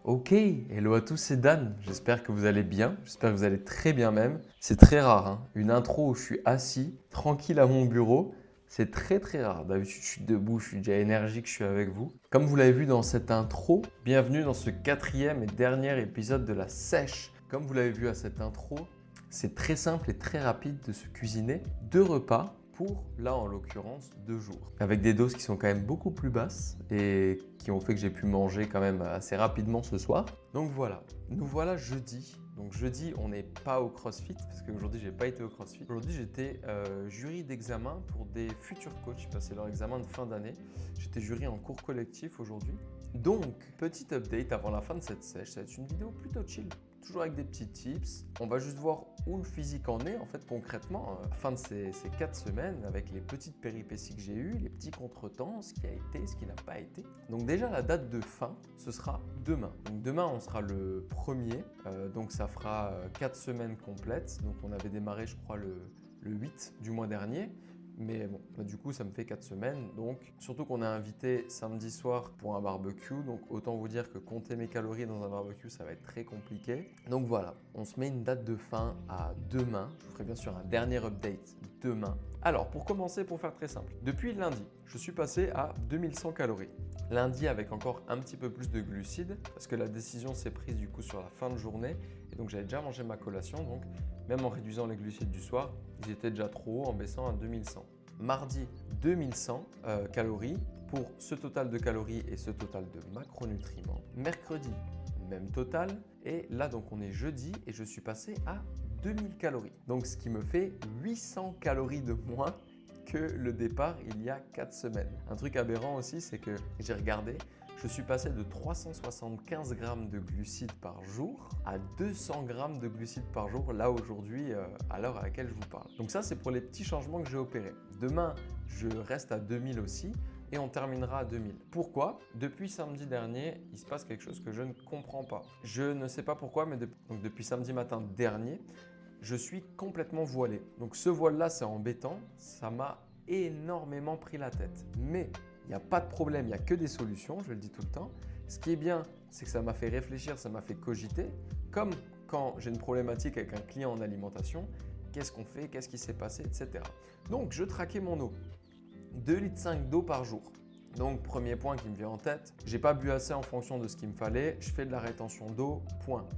Ok, hello à tous, c'est Dan. J'espère que vous allez bien, j'espère que vous allez très bien même. C'est très rare, hein. Une intro où je suis assis, tranquille à mon bureau, c'est très rare. D'habitude, je suis debout, je suis déjà énergique, je suis avec vous. Comme vous l'avez vu dans cette intro, bienvenue dans ce quatrième et dernier épisode de la sèche. Comme vous l'avez vu à cette intro, c'est très simple et très rapide de se cuisiner 2 repas pour, là en l'occurrence, 2 jours. Avec des doses qui sont quand même beaucoup plus basses et qui ont fait que j'ai pu manger quand même assez rapidement ce soir. Donc voilà, nous voilà jeudi. Donc jeudi, on n'est pas au CrossFit parce qu'aujourd'hui, j'ai pas été au CrossFit. Aujourd'hui, j'étais jury d'examen pour des futurs coachs. J'ai passé leur examen de fin d'année. J'étais jury en cours collectif aujourd'hui. Donc, petit update avant la fin de cette sèche. Ça va être une vidéo plutôt chill. Toujours avec des petits tips. On va juste voir où le physique en est, en fait, concrètement, à la fin de ces 4 semaines, avec les petites péripéties que j'ai eues, les petits contretemps, ce qui a été, ce qui n'a pas été. Donc déjà, la date de fin, ce sera demain. Donc demain, on sera le 1er, donc ça fera 4 semaines complètes. Donc on avait démarré, je crois, le 8 du mois dernier. Mais bon, du coup, ça me fait 4 semaines. Donc, surtout qu'on est invité samedi soir pour un barbecue. Donc, autant vous dire que compter mes calories dans un barbecue, ça va être très compliqué. Donc voilà, on se met une date de fin à demain. Je vous ferai bien sûr un dernier update demain. Alors, pour commencer, pour faire très simple, depuis lundi, je suis passé à 2100 calories. Lundi avec encore un petit peu plus de glucides parce que la décision s'est prise du coup sur la fin de journée. Et donc, j'avais déjà mangé ma collation. Donc, même en réduisant les glucides du soir, ils étaient déjà trop hauts en baissant à 2100. Mardi, 2100 calories pour ce total de calories et ce total de macronutriments. Mercredi, même total. Et là, donc, on est jeudi et je suis passé à 2000 calories. Donc, ce qui me fait 800 calories de moins que le départ il y a 4 semaines. Un truc aberrant aussi, c'est que j'ai regardé, je suis passé de 375 grammes de glucides par jour à 200 grammes de glucides par jour, là aujourd'hui, à l'heure à laquelle je vous parle. Donc ça, c'est pour les petits changements que j'ai opérés. Demain, je reste à 2000 aussi et on terminera à 2000. Pourquoi? Depuis samedi dernier, il se passe quelque chose que je ne comprends pas. Je ne sais pas pourquoi, mais depuis samedi matin dernier, je suis complètement voilé. Donc ce voile-là, c'est embêtant, ça m'a énormément pris la tête. Mais il n'y a pas de problème, il n'y a que des solutions, je le dis tout le temps. Ce qui est bien, c'est que ça m'a fait réfléchir, ça m'a fait cogiter. Comme quand j'ai une problématique avec un client en alimentation, qu'est-ce qu'on fait, qu'est-ce qui s'est passé, etc. Donc je traquais mon eau. 2,5 litres d'eau par jour. Donc premier point qui me vient en tête, j'ai pas bu assez en fonction de ce qu'il me fallait, je fais de la rétention d'eau, point.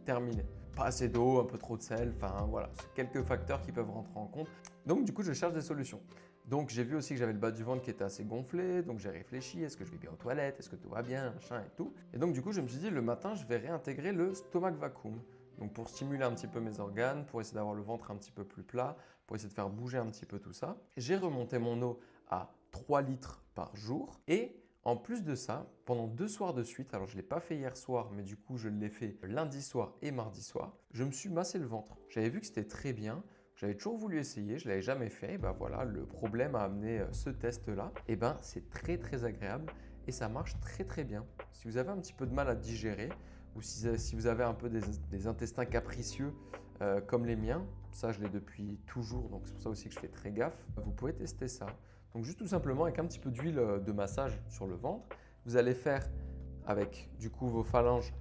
Terminé. Pas assez d'eau, un peu trop de sel, enfin voilà, c'est quelques facteurs qui peuvent rentrer en compte. Donc du coup, je cherche des solutions. Donc j'ai vu aussi que j'avais le bas du ventre qui était assez gonflé, donc j'ai réfléchi, est-ce que je vais bien aux toilettes, est-ce que tout va bien, machin et tout. Et donc du coup, je me suis dit, le matin, je vais réintégrer le stomach vacuum. Donc pour stimuler un petit peu mes organes, pour essayer d'avoir le ventre un petit peu plus plat, pour essayer de faire bouger un petit peu tout ça. J'ai remonté mon eau à 3 litres par jour et en plus de ça, pendant 2 soirs de suite, alors je ne l'ai pas fait hier soir, mais du coup je l'ai fait lundi soir et mardi soir, je me suis massé le ventre. J'avais vu que c'était très bien, j'avais toujours voulu essayer, je ne l'avais jamais fait, et ben voilà, le problème a amené ce test-là. Et ben c'est très agréable et ça marche très bien. Si vous avez un petit peu de mal à digérer ou si vous avez un peu des intestins capricieux comme les miens, ça je l'ai depuis toujours, donc c'est pour ça aussi que je fais très gaffe, vous pouvez tester ça. Donc juste tout simplement avec un petit peu d'huile de massage sur le ventre, vous allez faire avec du coup vos phalanges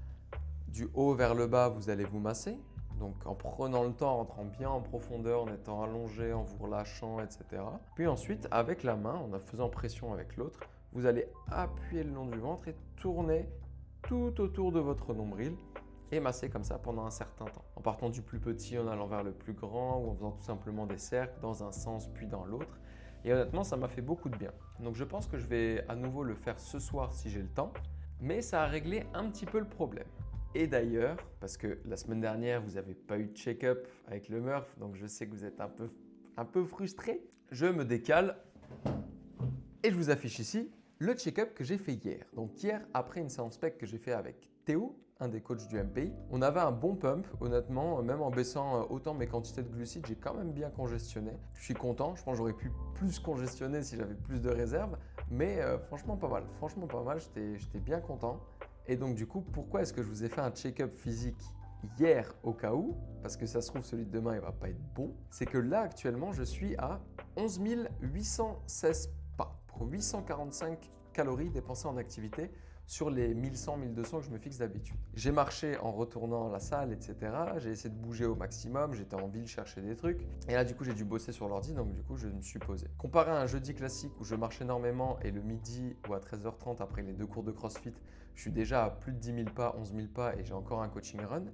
du haut vers le bas, vous allez vous masser. Donc en prenant le temps, en rentrant bien en profondeur, en étant allongé, en vous relâchant, etc. Puis ensuite, avec la main, en faisant pression avec l'autre, vous allez appuyer le long du ventre et tourner tout autour de votre nombril et masser comme ça pendant un certain temps. En partant du plus petit, en allant vers le plus grand ou en faisant tout simplement des cercles dans un sens puis dans l'autre. Et honnêtement, ça m'a fait beaucoup de bien. Donc je pense que je vais à nouveau le faire ce soir si j'ai le temps, mais ça a réglé un petit peu le problème. Et d'ailleurs, parce que la semaine dernière, vous n'avez pas eu de check-up avec le Murph, donc je sais que vous êtes un peu frustré, je me décale et je vous affiche ici le check-up que j'ai fait hier. Donc hier, après une séance spec que j'ai fait avec Théo, un des coachs du MPI, on avait un bon pump, honnêtement, même en baissant autant mes quantités de glucides, j'ai quand même bien congestionné. Je suis content, je pense que j'aurais pu plus congestionner si j'avais plus de réserves, mais franchement pas mal, j'étais bien content. Et donc du coup, pourquoi est-ce que je vous ai fait un check-up physique hier au cas où, parce que ça se trouve celui de demain il va pas être bon, c'est que là actuellement je suis à 11 816 pas, pour 845 calories dépensées en activité sur les 1100-1200 que je me fixe d'habitude. J'ai marché en retournant à la salle, etc. J'ai essayé de bouger au maximum, j'étais en ville chercher des trucs. Et là, du coup, j'ai dû bosser sur l'ordi, donc du coup, je me suis posé. Comparé à un jeudi classique où je marche énormément et le midi ou à 13h30 après les 2 cours de CrossFit, je suis déjà à plus de 10 000 pas, 11 000 pas et j'ai encore un coaching run.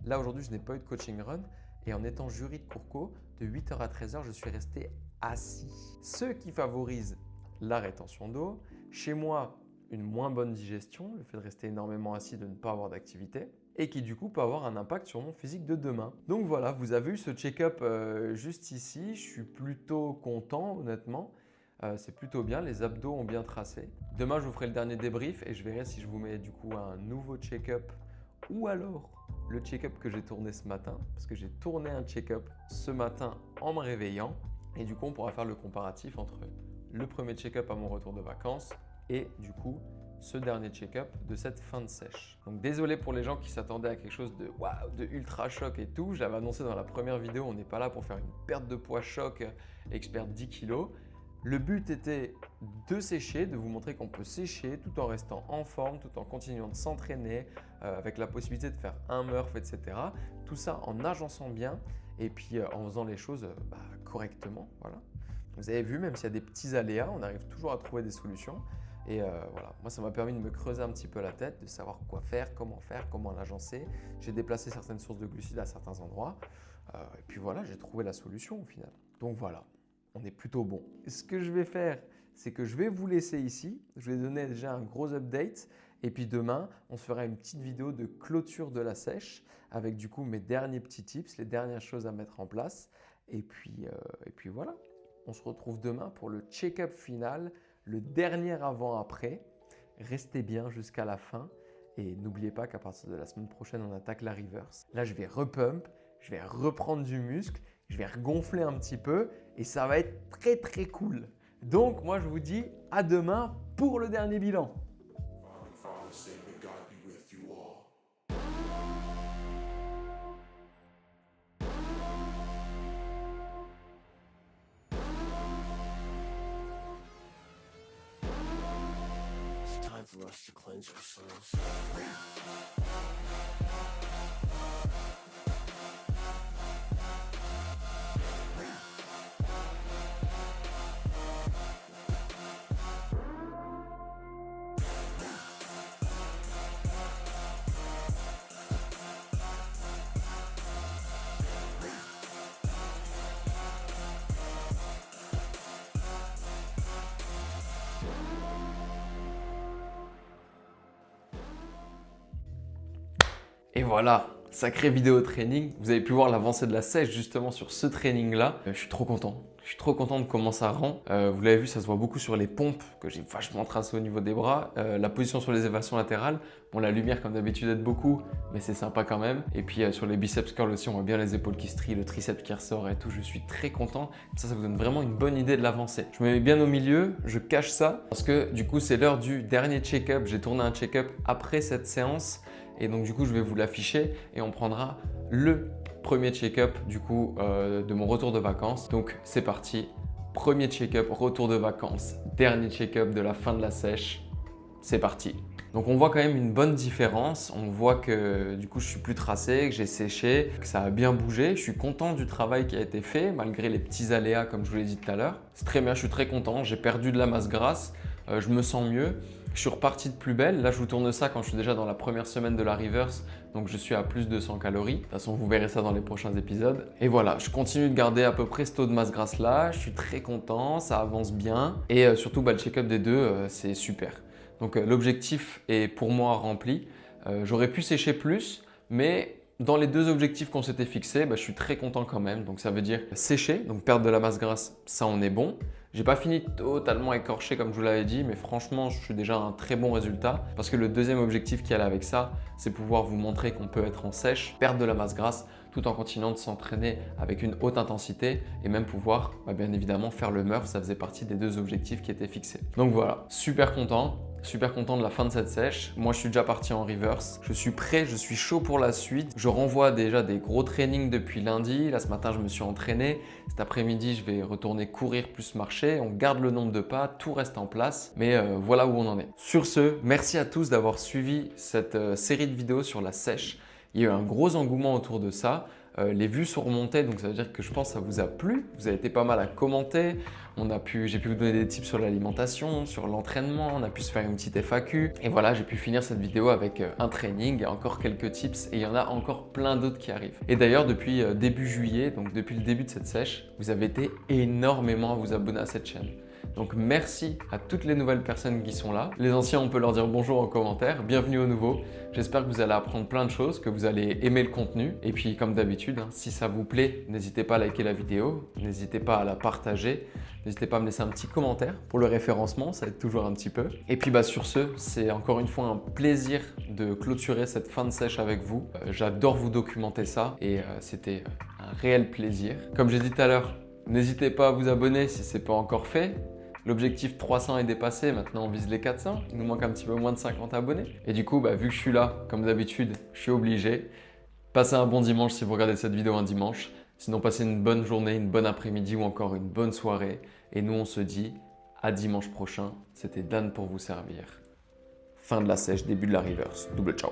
Là, aujourd'hui, je n'ai pas eu de coaching run et en étant jury de Courco, de 8h à 13h, je suis resté assis. Ce qui favorise la rétention d'eau. Chez moi, une moins bonne digestion, le fait de rester énormément assis, de ne pas avoir d'activité et qui du coup peut avoir un impact sur mon physique de demain. Donc voilà, vous avez eu ce check-up juste ici. Je suis plutôt content, honnêtement. C'est plutôt bien, les abdos ont bien tracé. Demain, je vous ferai le dernier débrief et je verrai si je vous mets du coup un nouveau check-up ou alors le check-up que j'ai tourné ce matin, parce que j'ai tourné un check-up ce matin en me réveillant et du coup, on pourra faire le comparatif entre le premier check-up à mon retour de vacances et du coup, ce dernier check-up de cette fin de sèche. Donc désolé pour les gens qui s'attendaient à quelque chose de waouh, de ultra choc et tout. J'avais annoncé dans la première vidéo, on n'est pas là pour faire une perte de poids choc et que je perde 10 kilos. Le but était de sécher, de vous montrer qu'on peut sécher tout en restant en forme, tout en continuant de s'entraîner, avec la possibilité de faire un Murph, etc. Tout ça en agençant bien et puis en faisant les choses correctement. Voilà. Vous avez vu, même s'il y a des petits aléas, on arrive toujours à trouver des solutions. Et voilà, moi ça m'a permis de me creuser un petit peu la tête, de savoir quoi faire, comment l'agencer. J'ai déplacé certaines sources de glucides à certains endroits. Et puis voilà, j'ai trouvé la solution au final. Donc voilà, on est plutôt bon. Ce que je vais faire, c'est que je vais vous laisser ici. Je vais donner déjà un gros update. Et puis demain, on se fera une petite vidéo de clôture de la sèche avec du coup mes derniers petits tips, les dernières choses à mettre en place. Et puis voilà, on se retrouve demain pour le check-up final, le dernier avant-après. Restez bien jusqu'à la fin et n'oubliez pas qu'à partir de la semaine prochaine, on attaque la reverse. Là, je vais repump, je vais reprendre du muscle, je vais regonfler un petit peu et ça va être très très cool. Donc moi, je vous dis à demain pour le dernier bilan. Time for us to cleanse ourselves. Et voilà, sacrée vidéo training. Vous avez pu voir l'avancée de la sèche justement sur ce training-là. Je suis trop content. Je suis trop content de comment ça rend. Vous l'avez vu, ça se voit beaucoup sur les pompes que j'ai vachement tracées au niveau des bras. La position sur les élévations latérales. Bon, la lumière comme d'habitude aide beaucoup, mais c'est sympa quand même. Et puis sur les biceps curls aussi, on voit bien les épaules qui se trient, le triceps qui ressort et tout. Je suis très content. Ça vous donne vraiment une bonne idée de l'avancée. Je me mets bien au milieu, je cache ça parce que du coup, c'est l'heure du dernier check-up. J'ai tourné un check-up après cette séance. Et donc du coup, je vais vous l'afficher et on prendra le premier check-up du coup de mon retour de vacances. Donc c'est parti, premier check-up, retour de vacances, dernier check-up de la fin de la sèche, c'est parti. Donc on voit quand même une bonne différence, on voit que du coup je suis plus tracé, que j'ai séché, que ça a bien bougé. Je suis content du travail qui a été fait malgré les petits aléas comme je vous l'ai dit tout à l'heure. C'est très bien, je suis très content, j'ai perdu de la masse grasse, je me sens mieux. Je suis reparti de plus belle. Là, je vous tourne ça quand je suis déjà dans la première semaine de la reverse. Donc, je suis à plus de 100 calories. De toute façon, vous verrez ça dans les prochains épisodes. Et voilà, je continue de garder à peu près ce taux de masse grasse là. Je suis très content, ça avance bien. Et surtout, le check-up des deux, c'est super. Donc, l'objectif est pour moi rempli. J'aurais pu sécher plus, mais dans les deux objectifs qu'on s'était fixés, je suis très content quand même. Donc, ça veut dire sécher, donc perdre de la masse grasse, ça on est bon. J'ai pas fini totalement écorché comme je vous l'avais dit, mais franchement, je suis déjà à un très bon résultat parce que le deuxième objectif qui allait avec ça, c'est pouvoir vous montrer qu'on peut être en sèche, perdre de la masse grasse tout en continuant de s'entraîner avec une haute intensité et même pouvoir bien évidemment faire le Murph. Ça faisait partie des deux objectifs qui étaient fixés. Donc voilà, super content. Super content de la fin de cette sèche. Moi, je suis déjà parti en reverse. Je suis prêt, je suis chaud pour la suite. Je renvoie déjà des gros trainings depuis lundi. Là, ce matin, je me suis entraîné. Cet après-midi, je vais retourner courir plus marcher. On garde le nombre de pas, tout reste en place. Mais voilà où on en est. Sur ce, merci à tous d'avoir suivi cette série de vidéos sur la sèche. Il y a eu un gros engouement autour de ça. Les vues sont remontées, donc ça veut dire que je pense que ça vous a plu. Vous avez été pas mal à commenter. J'ai pu vous donner des tips sur l'alimentation, sur l'entraînement. On a pu se faire une petite FAQ. Et voilà, j'ai pu finir cette vidéo avec un training et encore quelques tips. Et il y en a encore plein d'autres qui arrivent. Et d'ailleurs, depuis début juillet, donc depuis le début de cette sèche, vous avez été énormément à vous abonner à cette chaîne. Donc merci à toutes les nouvelles personnes qui sont là. Les anciens, on peut leur dire bonjour en commentaire. Bienvenue aux nouveaux. J'espère que vous allez apprendre plein de choses, que vous allez aimer le contenu. Et puis comme d'habitude, si ça vous plaît, n'hésitez pas à liker la vidéo, n'hésitez pas à la partager, n'hésitez pas à me laisser un petit commentaire pour le référencement, ça aide toujours un petit peu. Et puis sur ce, c'est encore une fois un plaisir de clôturer cette fin de sèche avec vous. J'adore vous documenter ça et c'était un réel plaisir. Comme j'ai dit tout à l'heure, n'hésitez pas à vous abonner si ce n'est pas encore fait. L'objectif 300 est dépassé, maintenant on vise les 400. Il nous manque un petit peu moins de 50 abonnés. Et du coup, vu que je suis là, comme d'habitude, je suis obligé. Passez un bon dimanche si vous regardez cette vidéo un dimanche. Sinon, passez une bonne journée, une bonne après-midi ou encore une bonne soirée. Et nous, on se dit à dimanche prochain. C'était Dan pour vous servir. Fin de la sèche, début de la reverse. Double ciao.